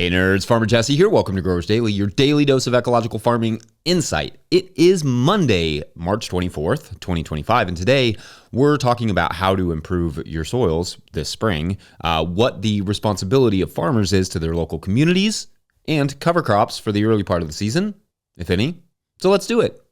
Hey nerds, Farmer Jesse here. Welcome to Growers Daily, your daily dose of ecological farming insight. It is Monday, March 24th, 2025, and today we're talking about how to improve your soils this spring, what the responsibility of farmers is to their local communities, and cover crops for the early part of the season, if any. So let's do it.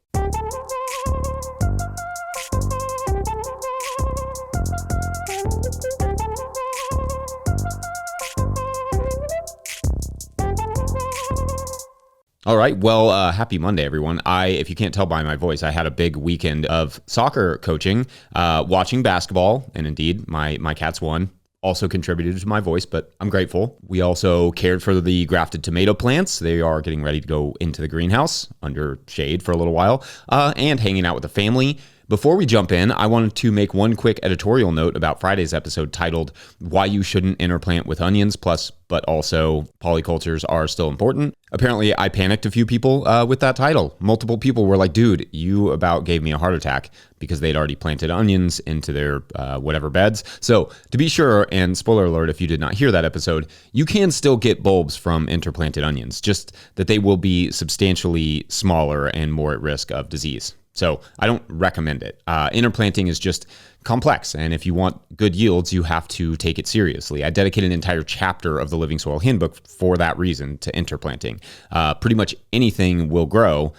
All right. Well, happy Monday, everyone. If you can't tell by my voice, I had a big weekend of soccer coaching, watching basketball, and indeed, my cats won. Also contributed to my voice, but I'm grateful. We also cared for the grafted tomato plants. They are getting ready to go into the greenhouse under shade for a little while, and hanging out with the family. Before we jump in, I wanted to make one quick editorial note about Friday's episode titled Why You Shouldn't Interplant with Onions, but also polycultures are still important. Apparently, I panicked a few people with that title. Multiple people were like, dude, you about gave me a heart attack because they'd already planted onions into their whatever beds. So to be sure, and spoiler alert, if you did not hear that episode, you can still get bulbs from interplanted onions, just that they will be substantially smaller and more at risk of disease. So I don't recommend it. Interplanting is just complex, and if you want good yields, you have to take it seriously. I dedicate an entire chapter of the Living Soil Handbook for that reason to interplanting. Pretty much anything will grow,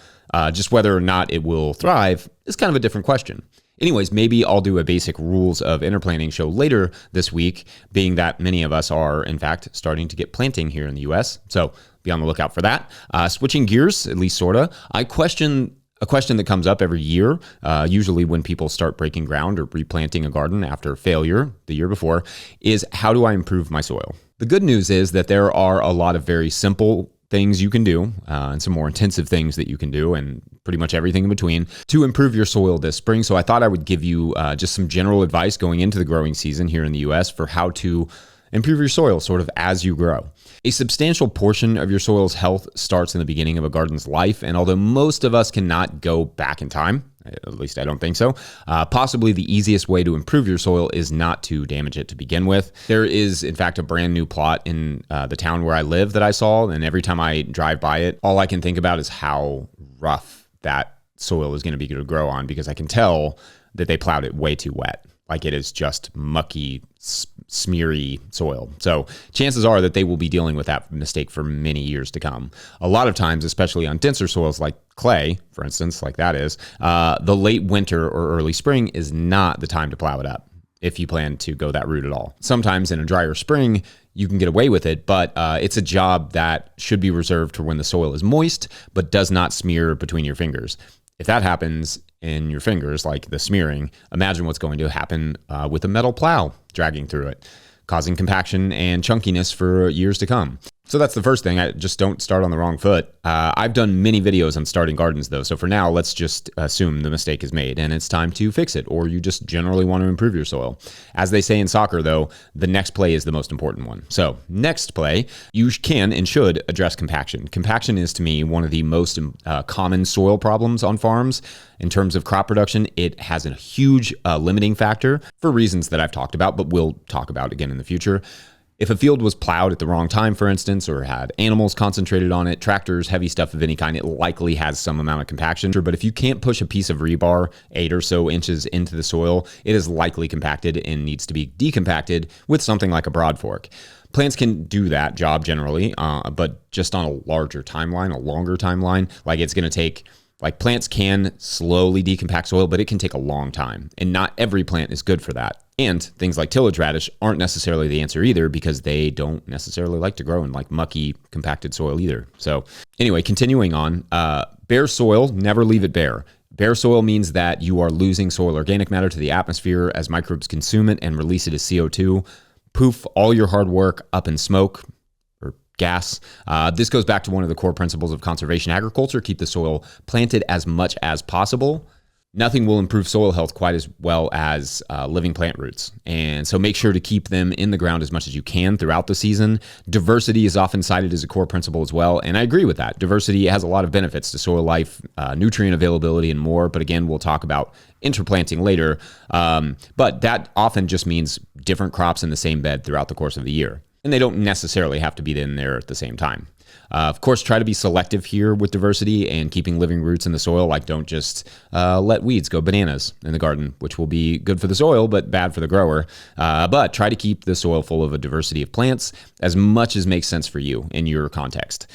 just whether or not it will thrive is kind of a different question. Anyways, maybe I'll do a basic rules of interplanting show later this week, being that many of us are, in fact, starting to get planting here in the U.S., so be on the lookout for that. Switching gears, at least sorta, a question that comes up every year, usually when people start breaking ground or replanting a garden after failure the year before, is how do I improve my soil? The good news is that there are a lot of very simple things you can do and some more intensive things that you can do and pretty much everything in between to improve your soil this spring. So I thought I would give you just some general advice going into the growing season here in the U.S. for how to improve your soil sort of as you grow. A substantial portion of your soil's health starts in the beginning of a garden's life, and although most of us cannot go back in time, at least I don't think so, possibly the easiest way to improve your soil is not to damage it to begin with. There is, in fact, a brand new plot in the town where I live that I saw, and every time I drive by it, all I can think about is how rough that soil is going to be to grow on, because I can tell that they plowed it way too wet. Like it is just mucky, smeary soil. So chances are that they will be dealing with that mistake for many years to come. A lot of times, especially on denser soils like clay, for instance, like that is, the late winter or early spring is not the time to plow it up if you plan to go that route at all. Sometimes in a drier spring, you can get away with it, but it's a job that should be reserved for when the soil is moist, but does not smear between your fingers. If that happens in your fingers, like the smearing, imagine what's going to happen with a metal plow dragging through it, causing compaction and chunkiness for years to come. So that's the first thing. I just don't start on the wrong foot. I've done many videos on starting gardens though. So for now, let's just assume the mistake is made and it's time to fix it, or you just generally want to improve your soil. As they say in soccer though, the next play is the most important one. So next play, you can and should address compaction. Compaction is to me one of the most common soil problems on farms. In terms of crop production, it has a huge limiting factor for reasons that I've talked about, but we'll talk about again in the future. If a field was plowed at the wrong time, for instance, or had animals concentrated on it, tractors, heavy stuff of any kind, it likely has some amount of compaction. But if you can't push a piece of rebar 8 or so inches into the soil, it is likely compacted and needs to be decompacted with something like a broad fork. Plants can do that job generally, but just on a larger timeline, a longer timeline, like it's going to take... Like plants can slowly decompact soil, but it can take a long time. And not every plant is good for that. And things like tillage radish aren't necessarily the answer either, because they don't necessarily like to grow in like mucky, compacted soil either. So anyway, continuing on, bare soil, never leave it bare. Bare soil means that you are losing soil organic matter to the atmosphere as microbes consume it and release it as CO2. Poof, all your hard work up in smoke. Gas. This goes back to one of the core principles of conservation agriculture: keep the soil planted as much as possible. Nothing will improve soil health quite as well as living plant roots. And so make sure to keep them in the ground as much as you can throughout the season. Diversity is often cited as a core principle as well. And I agree with that. Diversity has a lot of benefits to soil life, nutrient availability, and more. But again, we'll talk about interplanting later. But that often just means different crops in the same bed throughout the course of the year. and they don't necessarily have to be in there at the same time. Of course, try to be selective here with diversity and keeping living roots in the soil. Like, don't just let weeds go bananas in the garden, which will be good for the soil, but bad for the grower. But try to keep the soil full of a diversity of plants as much as makes sense for you in your context.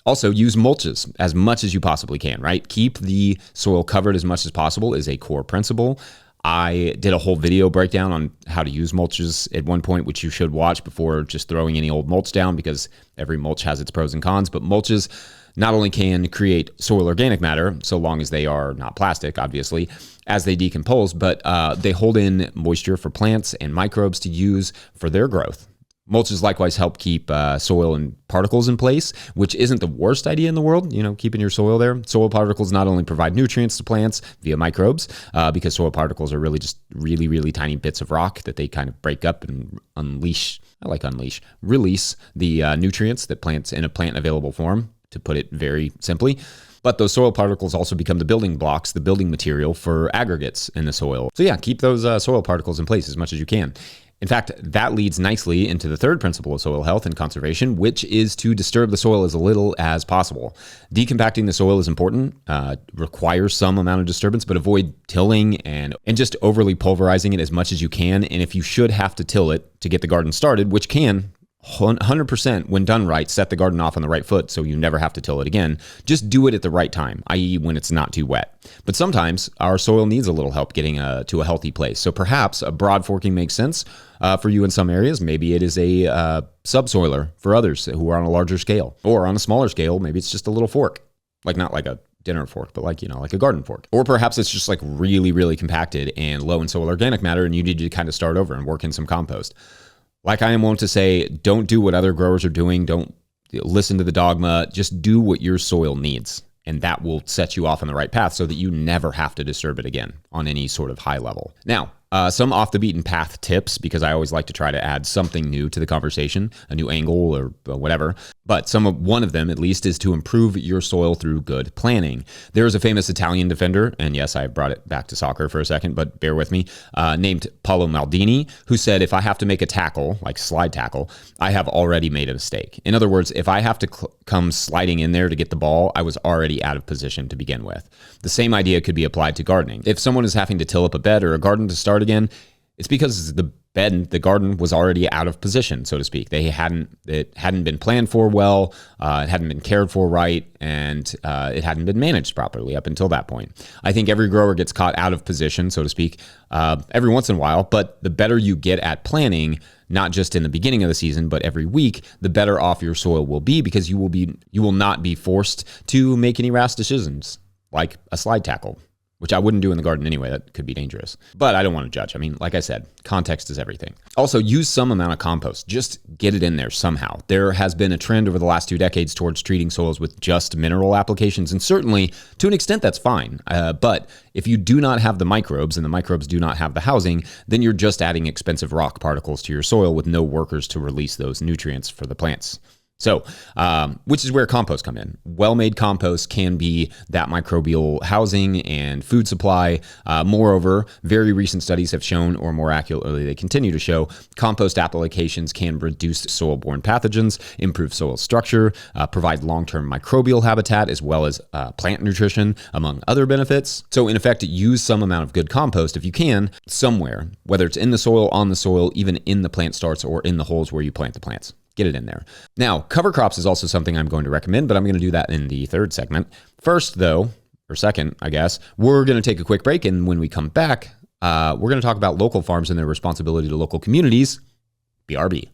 Also, use mulches as much as you possibly can, right? Keep the soil covered as much as possible is a core principle. I did a whole video breakdown on how to use mulches at one point, which you should watch before just throwing any old mulch down, because every mulch has its pros and cons. But mulches not only can create soil organic matter, so long as they are not plastic, obviously, as they decompose, but they hold in moisture for plants and microbes to use for their growth. Mulches likewise help keep soil and particles in place, which isn't the worst idea in the world, keeping your soil there. Soil particles not only provide nutrients to plants via microbes, because soil particles are really just really, really tiny bits of rock that they kind of break up and release the nutrients that plants in a plant available form, to put it very simply. But those soil particles also become the building blocks, the building material for aggregates in the soil. So yeah, keep those soil particles in place as much as you can. In fact, that leads nicely into the third principle of soil health and conservation, which is to disturb the soil as little as possible. Decompacting the soil is important, requires some amount of disturbance, but avoid tilling and just overly pulverizing it as much as you can. And if you should have to till it to get the garden started, which can 100% when done right, set the garden off on the right foot so you never have to till it again. Just do it at the right time, i.e. when it's not too wet. But sometimes our soil needs a little help getting to a healthy place. So perhaps a broad forking makes sense for you in some areas. Maybe it is a subsoiler for others who are on a larger scale. Or on a smaller scale, maybe it's just a little fork. Like, not like a dinner fork, but like a garden fork. Or perhaps it's just like really, really compacted and low in soil organic matter, and you need to kind of start over and work in some compost. Like I am wont to say, don't do what other growers are doing. Don't listen to the dogma. Just do what your soil needs. And that will set you off on the right path so that you never have to disturb it again on any sort of high level. Now, some off the beaten path tips, because I always like to try to add something new to the conversation, a new angle or whatever. But one of them, at least, is to improve your soil through good planning. There's a famous Italian defender, and yes, I brought it back to soccer for a second, but bear with me, named Paolo Maldini, who said, if I have to make a tackle, like slide tackle, I have already made a mistake. In other words, if I have to come sliding in there to get the ball, I was already out of position to begin with. The same idea could be applied to gardening. If someone is having to till up a bed or a garden to start again, it's because the garden was already out of position, so to speak. It hadn't been planned for well, it hadn't been cared for right, and it hadn't been managed properly up until that point. I think every grower gets caught out of position, so to speak, every once in a while, but the better you get at planning, not just in the beginning of the season, but every week, the better off your soil will be, because you will not be forced to make any rash decisions, like a slide tackle, which I wouldn't do in the garden anyway. That could be dangerous. But I don't want to judge. I mean, like I said, context is everything. Also, use some amount of compost. Just get it in there somehow. There has been a trend over the last 2 decades towards treating soils with just mineral applications, and certainly, to an extent, that's fine. But if you do not have the microbes, and the microbes do not have the housing, then you're just adding expensive rock particles to your soil with no workers to release those nutrients for the plants. So, which is where compost come in. Well-made compost can be that microbial housing and food supply. Moreover, very recent studies have shown, or more accurately, they continue to show, compost applications can reduce soil-borne pathogens, improve soil structure, provide long-term microbial habitat, as well as plant nutrition, among other benefits. So, in effect, use some amount of good compost, if you can, somewhere, whether it's in the soil, on the soil, even in the plant starts, or in the holes where you plant the plants. Get it in there. Now, cover crops is also something I'm going to recommend, but I'm going to do that in the third segment. First, though, or second, I guess, we're going to take a quick break, and when we come back, we're going to talk about local farms and their responsibility to local communities. BRB.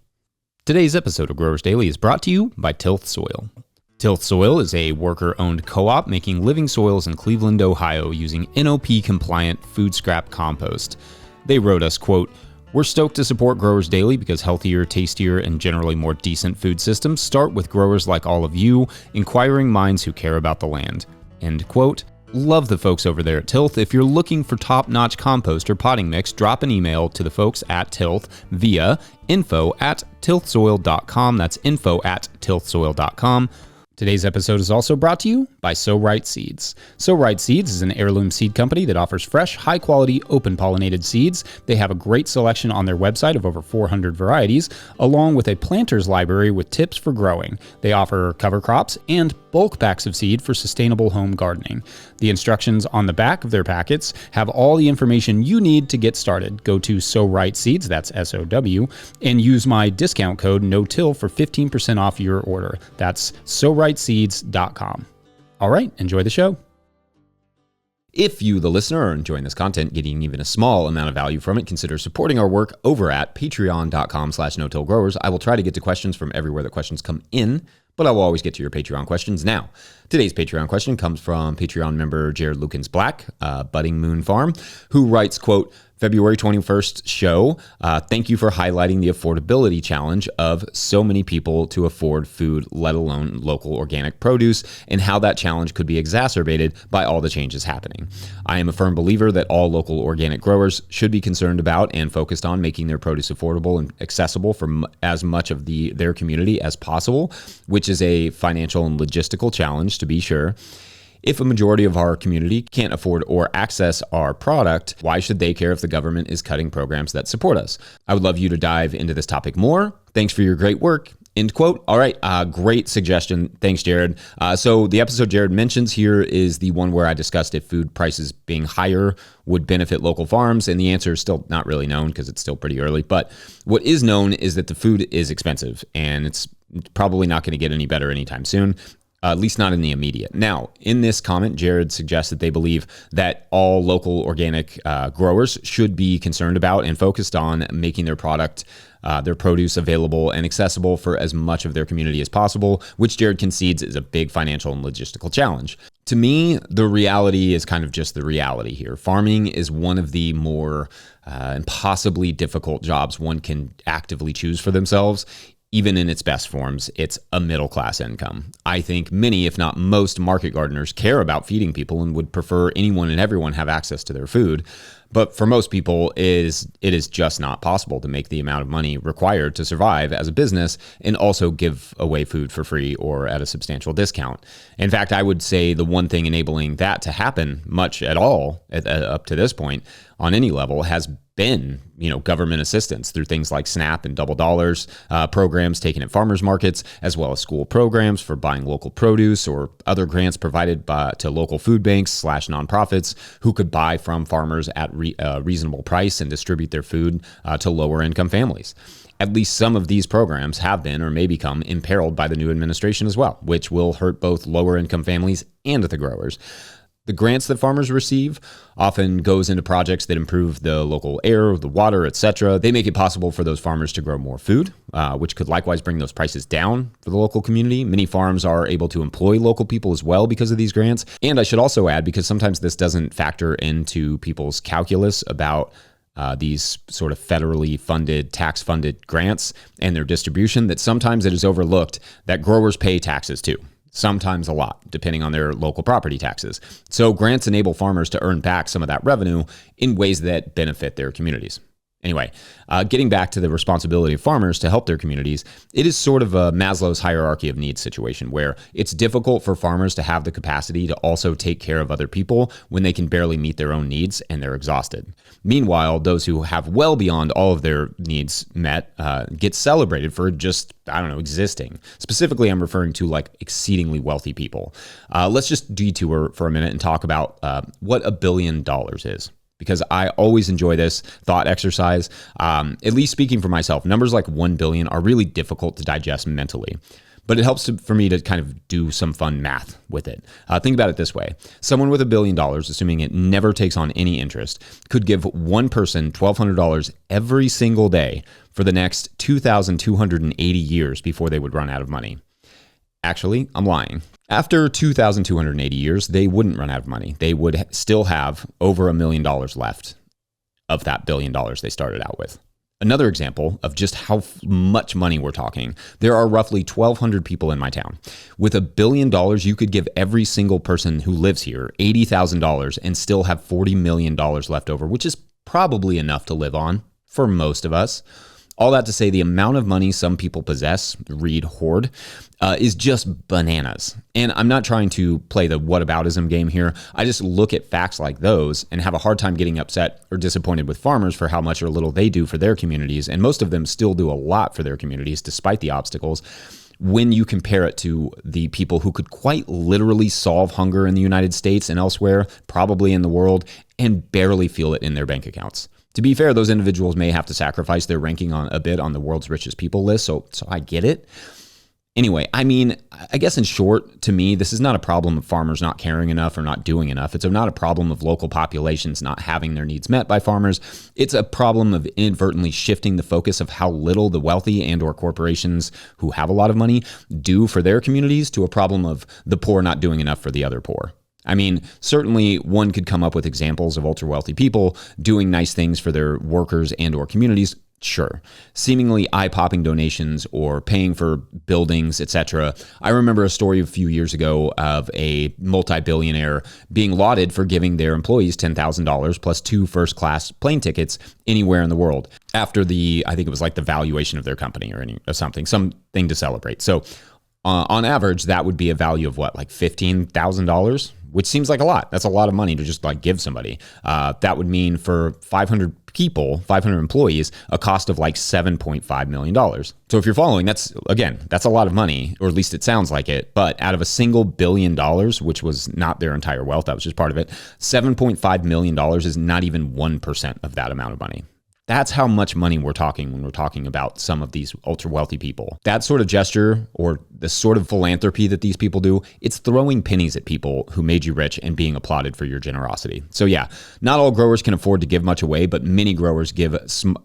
Today's episode of Growers Daily is brought to you by Tilth Soil. Tilth Soil is a worker-owned co-op making living soils in Cleveland, Ohio, using NOP-compliant food scrap compost. They wrote us, quote, "We're stoked to support Growers Daily because healthier, tastier, and generally more decent food systems start with growers like all of you, inquiring minds who care about the land." End quote. Love the folks over there at Tilth. If you're looking for top-notch compost or potting mix, drop an email to the folks at Tilth via info@tilthsoil.com. That's info@tilthsoil.com. Today's episode is also brought to you by So Right Seeds. So Right Seeds is an heirloom seed company that offers fresh, high-quality, open-pollinated seeds. They have a great selection on their website of over 400 varieties, along with a planter's library with tips for growing. They offer cover crops and bulk packs of seed for sustainable home gardening. The instructions on the back of their packets have all the information you need to get started. Go to So Right Seeds, that's S-O-W, and use my discount code NOTILL for 15% off your order. That's SoRightSeeds.com. All right, enjoy the show. If you, the listener, are enjoying this content, getting even a small amount of value from it, consider supporting our work over at patreon.com/no-till-growers. I will try to get to questions from everywhere that questions come in, but I will always get to your Patreon questions. Now, today's Patreon question comes from Patreon member Jared Lukens Black, Budding Moon Farm, who writes, quote, February 21st show. Thank you for highlighting the affordability challenge of so many people to afford food, let alone local organic produce, and how that challenge could be exacerbated by all the changes happening. I am a firm believer that all local organic growers should be concerned about and focused on making their produce affordable and accessible for as much of their community as possible, which is a financial and logistical challenge to be sure. If a majority of our community can't afford or access our product, why should they care if the government is cutting programs that support us? I would love you to dive into this topic more. Thanks for your great work. End quote. All right. Great suggestion. Thanks, Jared. So the episode Jared mentions here is the one where I discussed if food prices being higher would benefit local farms. And the answer is still not really known because it's still pretty early. But what is known is that the food is expensive and it's probably not going to get any better anytime soon. At least not in the immediate. Now, in this comment, Jared suggests that they believe that all local organic growers should be concerned about and focused on making their product, their produce available and accessible for as much of their community as possible, which Jared concedes is a big financial and logistical challenge. To me, the reality is kind of just the reality here. Farming is one of the more impossibly difficult jobs one can actively choose for themselves. Even in its best forms, it's a middle-class income. I think many, if not most, market gardeners care about feeding people and would prefer anyone and everyone have access to their food. But for most people, it is just not possible to make the amount of money required to survive as a business and also give away food for free or at a substantial discount. In fact, I would say the one thing enabling that to happen much at all up to this point on any level has been, government assistance through things like SNAP and Double Dollars programs taken at farmers markets, as well as school programs for buying local produce or other grants provided to local food banks / nonprofits who could buy from farmers at a reasonable price and distribute their food to lower income families. At least some of these programs have been or may become imperiled by the new administration as well, which will hurt both lower income families and the growers. The grants that farmers receive often goes into projects that improve the local air, the water, etc. They make it possible for those farmers to grow more food, which could likewise bring those prices down for the local community. Many farms are able to employ local people as well because of these grants. And I should also add, because sometimes this doesn't factor into people's calculus about these sort of federally funded, tax-funded grants and their distribution, that sometimes it is overlooked that growers pay taxes too. Sometimes a lot, depending on their local property taxes. So grants enable farmers to earn back some of that revenue in ways that benefit their communities. Anyway, getting back to the responsibility of farmers to help their communities, it is sort of a Maslow's hierarchy of needs situation where it's difficult for farmers to have the capacity to also take care of other people when they can barely meet their own needs and they're exhausted. Meanwhile, those who have well beyond all of their needs met get celebrated for just, existing. Specifically, I'm referring to like exceedingly wealthy people. Let's just detour for a minute and talk about what $1 billion is. Because I always enjoy this thought exercise. At least speaking for myself, numbers like 1 billion are really difficult to digest mentally. But it helps for me to kind of do some fun math with it. Think about it this way. Someone with $1 billion, assuming it never takes on any interest, could give one person $1,200 every single day for the next 2,280 years before they would run out of money. Actually, I'm lying. After 2,280 years, they wouldn't run out of money. They would still have over $1 million left of that $1 billion they started out with. Another example of just how much money we're talking, there are roughly 1,200 people in my town. With $1 billion, you could give every single person who lives here $80,000 and still have $40 million left over, which is probably enough to live on for most of us. All that to say, the amount of money some people possess, read hoard, is just bananas. And I'm not trying to play the whataboutism game here. I just look at facts like those and have a hard time getting upset or disappointed with farmers for how much or little they do for their communities. And most of them still do a lot for their communities despite the obstacles, when you compare it to the people who could quite literally solve hunger in the United States and elsewhere, probably in the world, and barely feel it in their bank accounts. To be fair, those individuals may have to sacrifice their ranking on a bit on the world's richest people list, so I get it. Anyway, I mean, I guess in short, to me, this is not a problem of farmers not caring enough or not doing enough. It's not a problem of local populations not having their needs met by farmers. It's a problem of inadvertently shifting the focus of how little the wealthy and or corporations who have a lot of money do for their communities to a problem of the poor not doing enough for the other poor. I mean, certainly one could come up with examples of ultra wealthy people doing nice things for their workers and or communities. Sure. Seemingly eye-popping donations or paying for buildings, etc. I remember a story a few years ago of a multi-billionaire being lauded for giving their employees $10,000 plus 2 first-class plane tickets anywhere in the world after I think it was like the valuation of their company or something to celebrate. So on average, that would be a value of what, like $15,000? Which seems like a lot. That's a lot of money to just like give somebody. That would mean for 500 people, 500 employees, a cost of like $7.5 million. So if you're following, that's a lot of money, or at least it sounds like it. But out of a single $1 billion, which was not their entire wealth, that was just part of it, $7.5 million is not even 1% of that amount of money. That's how much money we're talking when we're talking about some of these ultra wealthy people. That sort of gesture or the sort of philanthropy that these people do, it's throwing pennies at people who made you rich and being applauded for your generosity. So yeah, not all growers can afford to give much away, but many growers give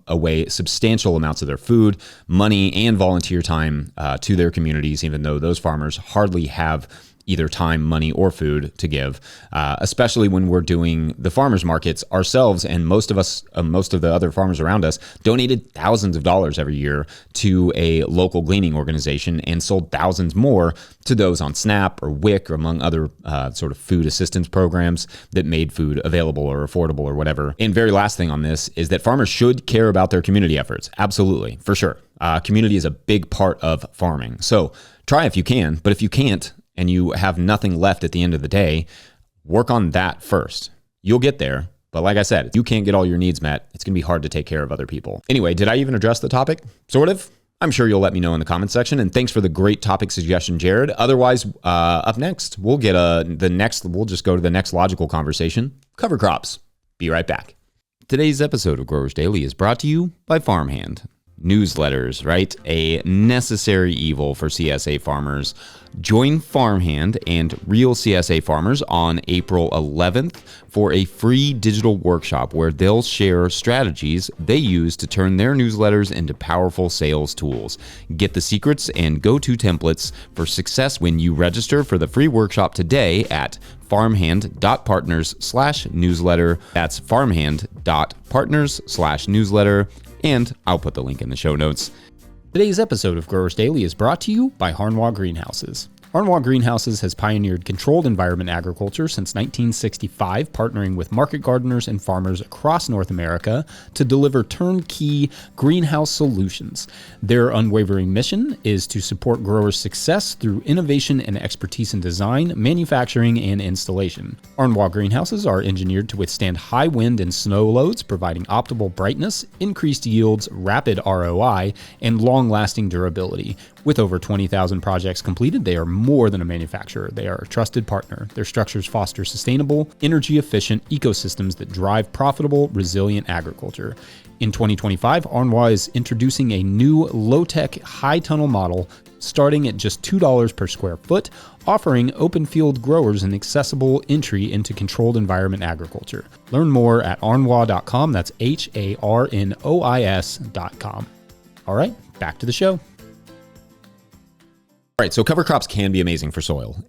away substantial amounts of their food, money, and volunteer time to their communities, even though those farmers hardly have either time, money, or food to give, especially when we're doing the farmers markets ourselves. And most of the other farmers around us donated thousands of dollars every year to a local gleaning organization and sold thousands more to those on SNAP or WIC or among other sort of food assistance programs that made food available or affordable or whatever. And very last thing on this is that farmers should care about their community efforts. Absolutely, for sure. Community is a big part of farming. So try if you can, but if you can't, and you have nothing left at the end of the day, work on that first. You'll get there. But like I said, if you can't get all your needs met, it's going to be hard to take care of other people. Anyway, did I even address the topic? Sort of. I'm sure you'll let me know in the comments section. And thanks for the great topic suggestion, Jared. Otherwise, up next, we'll just go to the next logical conversation, cover crops. Be right back. Today's episode of Growers Daily is brought to you by Farmhand. Newsletters, right? A necessary evil for CSA farmers. Join Farmhand and real CSA farmers on April 11th for a free digital workshop where they'll share strategies they use to turn their newsletters into powerful sales tools. Get the secrets and go-to templates for success when you register for the free workshop today at farmhand.partners/newsletter. That's farmhand.partners/newsletter. And I'll put the link in the show notes. Today's episode of Growers Daily is brought to you by Harnwah Greenhouses. Harnwah Greenhouses has pioneered controlled environment agriculture since 1965, partnering with market gardeners and farmers across North America to deliver turnkey greenhouse solutions. Their unwavering mission is to support growers' success through innovation and expertise in design, manufacturing, and installation. Harnwah Greenhouses are engineered to withstand high wind and snow loads, providing optimal brightness, increased yields, rapid ROI, and long-lasting durability. With over 20,000 projects completed, they are more than a manufacturer. They are a trusted partner. Their structures foster sustainable, energy-efficient ecosystems that drive profitable, resilient agriculture. In 2025, Harnwah is introducing a new low-tech, high-tunnel model starting at just $2 per square foot, offering open field growers an accessible entry into controlled environment agriculture. Learn more at harnwah.com. That's HARNOIS.com. All right, back to the show. All right, so cover crops can be amazing for soil,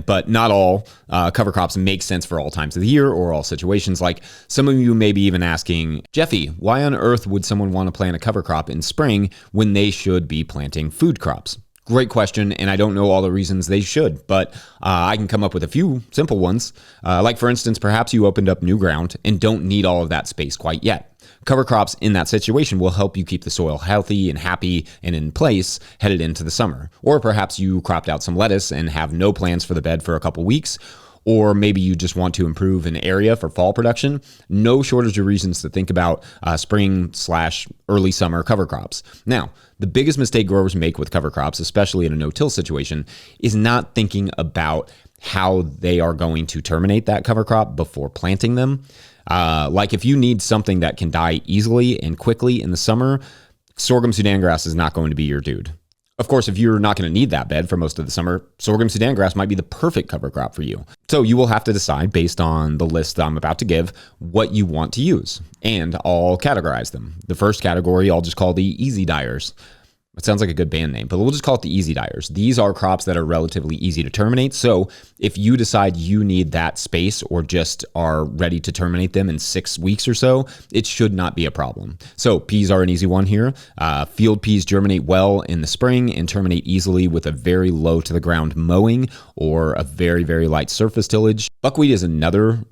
but not all cover crops make sense for all times of the year or all situations. Like some of you may be even asking, Jeffy, why on earth would someone want to plant a cover crop in spring when they should be planting food crops? Great question, and I don't know all the reasons they should, but I can come up with a few simple ones. Like, for instance, perhaps you opened up new ground and don't need all of that space quite yet. Cover crops in that situation will help you keep the soil healthy and happy and in place headed into the summer. Or perhaps you cropped out some lettuce and have no plans for the bed for a couple weeks. Or maybe you just want to improve an area for fall production. No shortage of reasons to think about spring/early summer cover crops. Now, the biggest mistake growers make with cover crops, especially in a no-till situation, is not thinking about how they are going to terminate that cover crop before planting them. Like if you need something that can die easily and quickly in the summer, sorghum Sudan grass is not going to be your dude. Of course, if you're not going to need that bed for most of the summer, sorghum Sudan grass might be the perfect cover crop for you. So you will have to decide based on the list I'm about to give what you want to use, and I'll categorize them. The first category I'll just call the easy dyers. It sounds like a good band name, but we'll just call it the easy dyers. These are crops that are relatively easy to terminate. So if you decide you need that space or just are ready to terminate them in 6 weeks or so, it should not be a problem. So peas are an easy one here. Field peas germinate well in the spring and terminate easily with a very low to the ground mowing or a very, very light surface tillage. Buckwheat is another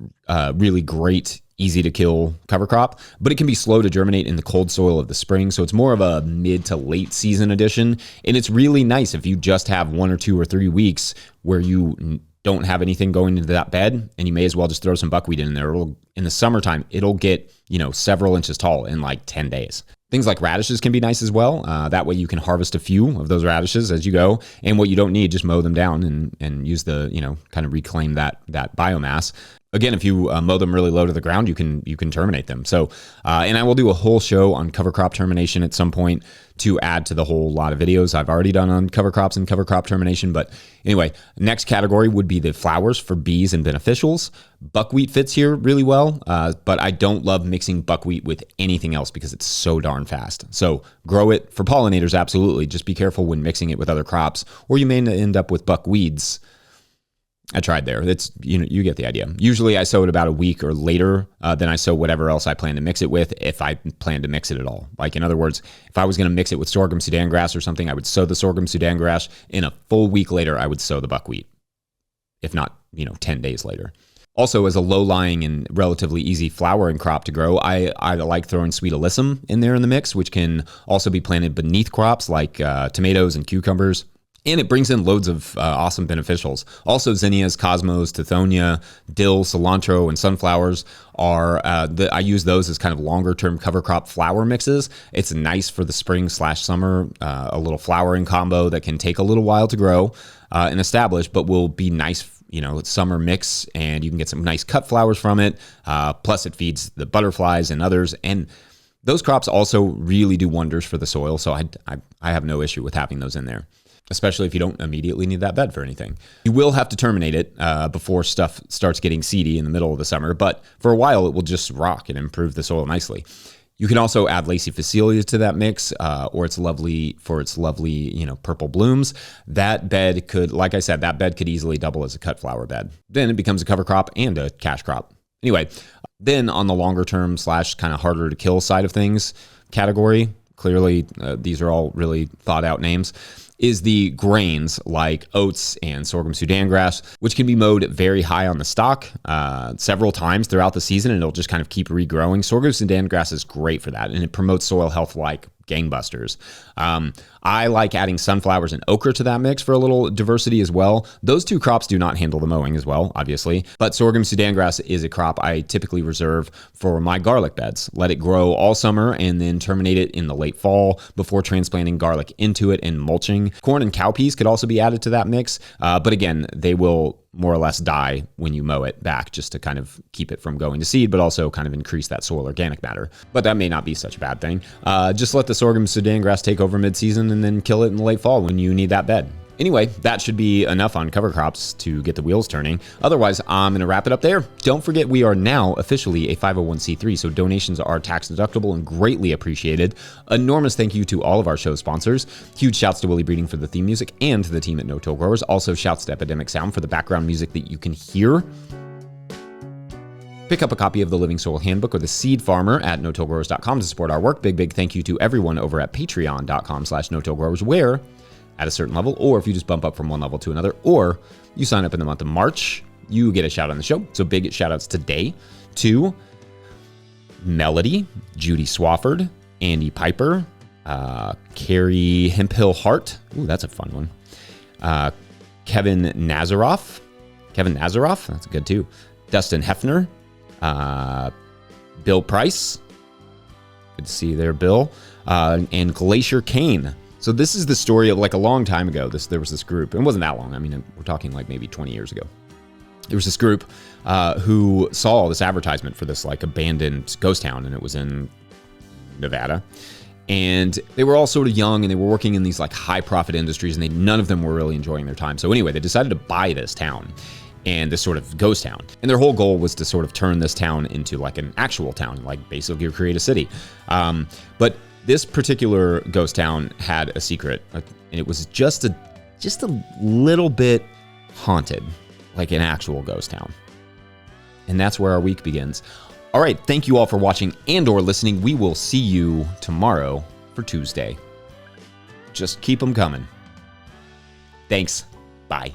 really great easy to kill cover crop, but it can be slow to germinate in the cold soil of the spring. So it's more of a mid to late season addition. And it's really nice if you just have 1 or 2 or 3 weeks where you don't have anything going into that bed, and you may as well just throw some buckwheat in there. In the summertime, it'll get, several inches tall in like 10 days. Things like radishes can be nice as well. That way you can harvest a few of those radishes as you go. And what you don't need, just mow them down and use the, kind of reclaim that biomass. Again, if you mow them really low to the ground, you can terminate them. So, and I will do a whole show on cover crop termination at some point to add to the whole lot of videos I've already done on cover crops and cover crop termination. But anyway, next category would be the flowers for bees and beneficials. Buckwheat fits here really well, but I don't love mixing buckwheat with anything else because it's so darn fast. So grow it for pollinators, absolutely. Just be careful when mixing it with other crops, or you may end up with buckweeds. I tried there. It's, you get the idea. Usually I sow it about a week or later than I sow whatever else I plan to mix it with, if I plan to mix it at all. Like, in other words, if I was going to mix it with sorghum Sudan grass or something, I would sow the sorghum Sudan grass. In a full week later, I would sow the buckwheat, if not, 10 days later. Also, as a low-lying and relatively easy flowering crop to grow, I like throwing sweet alyssum in there in the mix, which can also be planted beneath crops like tomatoes and cucumbers. And it brings in loads of awesome beneficials. Also, zinnias, cosmos, tithonia, dill, cilantro, and sunflowers are, I use those as kind of longer-term cover crop flower mixes. It's nice for the spring/summer, a little flowering combo that can take a little while to grow and establish, but will be nice, summer mix, and you can get some nice cut flowers from it. Plus, it feeds the butterflies and others. And those crops also really do wonders for the soil, so I have no issue with having those in there, especially if you don't immediately need that bed for anything. You will have to terminate it before stuff starts getting seedy in the middle of the summer, but for a while it will just rock and improve the soil nicely. You can also add Lacey Facilia to that mix, or its lovely purple blooms. That bed could, like I said, easily double as a cut flower bed. Then it becomes a cover crop and a cash crop. Anyway, then on the longer term / kind of harder to kill side of things category, clearly these are all really thought out names, is the grains like oats and sorghum Sudan grass, which can be mowed very high on the stalk several times throughout the season, and it'll just kind of keep regrowing. Sorghum Sudan grass is great for that, and it promotes soil health like gangbusters. I like adding sunflowers and okra to that mix for a little diversity as well. Those two crops do not handle the mowing as well, obviously, but sorghum Sudan grass is a crop I typically reserve for my garlic beds. Let it grow all summer and then terminate it in the late fall before transplanting garlic into it and mulching. Corn and cowpeas could also be added to that mix, but again, they will more or less die when you mow it back, just to kind of keep it from going to seed, but also kind of increase that soil organic matter. But that may not be such a bad thing. Just let the sorghum Sudan grass take over mid-season and then kill it in the late fall when you need that bed. Anyway, that should be enough on cover crops to get the wheels turning. Otherwise, I'm going to wrap it up there. Don't forget, we are now officially a 501c3, so donations are tax deductible and greatly appreciated. Enormous thank you to all of our show sponsors. Huge shouts to Willie Breeding for the theme music and to the team at No Till Growers. Also, shouts to Epidemic Sound for the background music that you can hear. Pick up a copy of the Living Soil Handbook or the Seed Farmer at notillgrowers.com to support our work. Big thank you to everyone over at patreon.com/notillgrowers, where at a certain level, or if you just bump up from one level to another, or you sign up in the month of March, you get a shout out on the show. So big shout outs today to Melody, Judy Swafford, Andy Piper, Carrie Hemphill Hart. Ooh, that's a fun one. Kevin Nazaroff, that's good too. Dustin Hefner, Bill Price, good to see you there, Bill, and Glacier Kane. So this is the story of like a long time ago. There was this group. It wasn't that long. I mean, we're talking like maybe 20 years ago. There was this group who saw this advertisement for this like abandoned ghost town, and it was in Nevada. And they were all sort of young, and they were working in these like high profit industries, and none of them were really enjoying their time. So anyway, they decided to buy this town and this sort of ghost town. And their whole goal was to sort of turn this town into like an actual town, like basically create a city. But this particular ghost town had a secret, and it was just a little bit haunted, like an actual ghost town. And that's where our week begins. All right, thank you all for watching and or listening. We will see you tomorrow for Tuesday. Just keep them coming. Thanks. Bye.